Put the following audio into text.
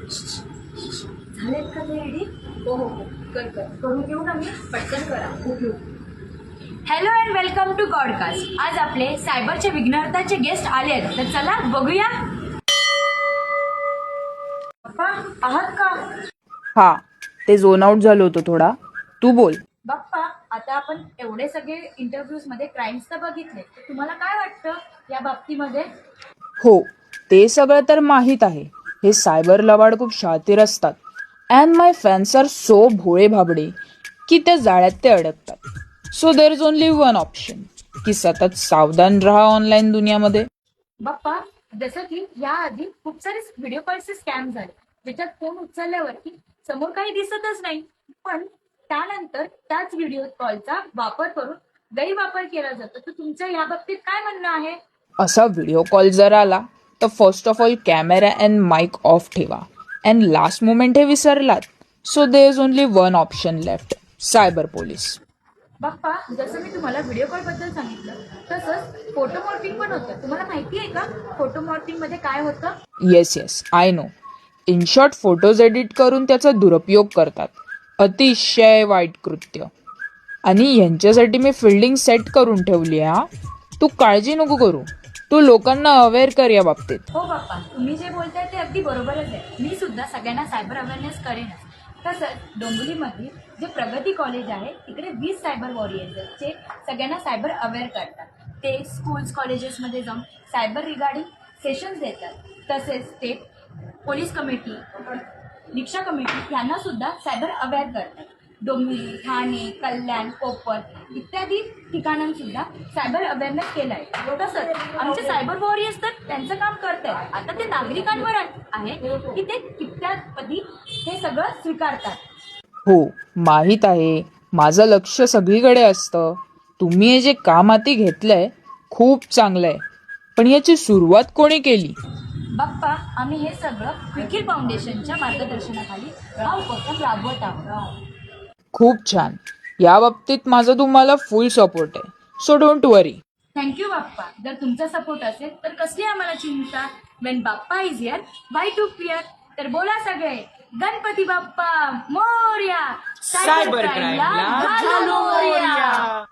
झालेत का ते रेडी? हो हो हो, कर कर करून घेऊ ना मी. पटकन करा. Okay. Hello and welcome to Godcast. आज आपले सायबरचे विघ्नहर्ताचे गेस्ट आले आहेत, तर चला बघूया. बाप्पा आहात का? हा, ते झोन आउट झालं होतं थोडा. तू बोल. बाप्पा, आता आपण एवढे सगळे इंटरव्ह्यूज मध्ये क्राईम्स तर बघितले, तर तुम्हाला काय वाटतं या बाबतीमध्ये? हो, ते सगळं तर माहीत आहे. हे सायबर लवाड खूप शातीर असतात. And my fans are so भोळे भाबडे की त्या जाळ्यात ते अडकतात. So there is only one option की सतत सावधान राहा ऑनलाईन दुनियामध्ये. बाप्पा, जसं की याआधी खूप सारे व्हिडिओ कॉलचे स्कॅम झाले, ज्याच्यात फोन उचलल्यावरती समोर काही दिसतच नाही, पण त्यानंतर त्याच व्हिडिओ कॉलचा वापर करून गैरवापर केला जातो. तर तुमचं या बाबतीत काय म्हणणं आहे? असा व्हिडिओ कॉल जर आला तर first of all camera and mic off ठेवा. अँड लास्ट मोमेंट हे विसरलात. So there is only one option left, cyber police. Bappa, जसं मी तुम्हाला व्हिडिओ कॉल बद्दल सांगितलं, तसंच फोटो मॉर्फिंग पण होतं. तुम्हाला माहिती आहे का फोटो मॉर्फिंग मध्ये काय होतं? Yes, I know. In short photos edit करून त्याचा दुरुपयोग करतात. अतिशय वाईट कृत्य. आणि यांच्यासाठी मी फिल्डिंग सेट करून ठेवली हा. तू काळजी नको करू. तू लोकांना अवेअर कर या बाबतीत. हो बाप्पा, तुम्ही जे बोलताय ते अगदी बरोबरच आहे. मी सुद्धा सगळ्यांना सायबर अवेअरनेस करेनच. तसंच डोंबिवलीमध्ये जे प्रगती कॉलेज आहे, तिकडे 20 सायबर वॉरियर्स आहेत, जे सगळ्यांना सायबर अवेअर करतात. ते स्कूल्स कॉलेजेसमध्ये जाऊन सायबर रिगार्डिंग सेशन्स देतात. तसेच ते पोलीस कमिटी, रिक्षा कमिटी यांना सुद्धा सायबर अवेअर करतात. डोंबिवली, ठाणे, कल्याण, कोपर इत्यादी ठिकाणांसुद्धा सायबर अवेअरनेस केलं आहे. तसंच आमचे सायबर वॉरियर्स तर त्यांचं काम करत आहेत. आता ते नागरिकांवर आहे की ते कित्यापदी हे सगळं स्वीकारतात. हो, माहीत आहे. माझं लक्ष सगळीकडे असतं. तुम्ही हे जे काम हाती घेतलंय खूप चांगलं आहे. पण याची सुरुवात कोणी केली? बाप्पा, आम्ही हे सगळं विखीर फाउंडेशनच्या मार्गदर्शनाखाली हा उपक्रम राबवत आहोत. खूप छान. या बाबतीत माझा तुम्हाला फुल सपोर्ट आहे. So don't worry. Thank you Bappa. जर तुमचा सपोर्ट असेल तर कसली आम्हाला चिंता. When Bappa is here, why to fear? तर बोला सगळे, गणपती बाप्पा मोरया. सायबर क्राईमला घालो मोरया.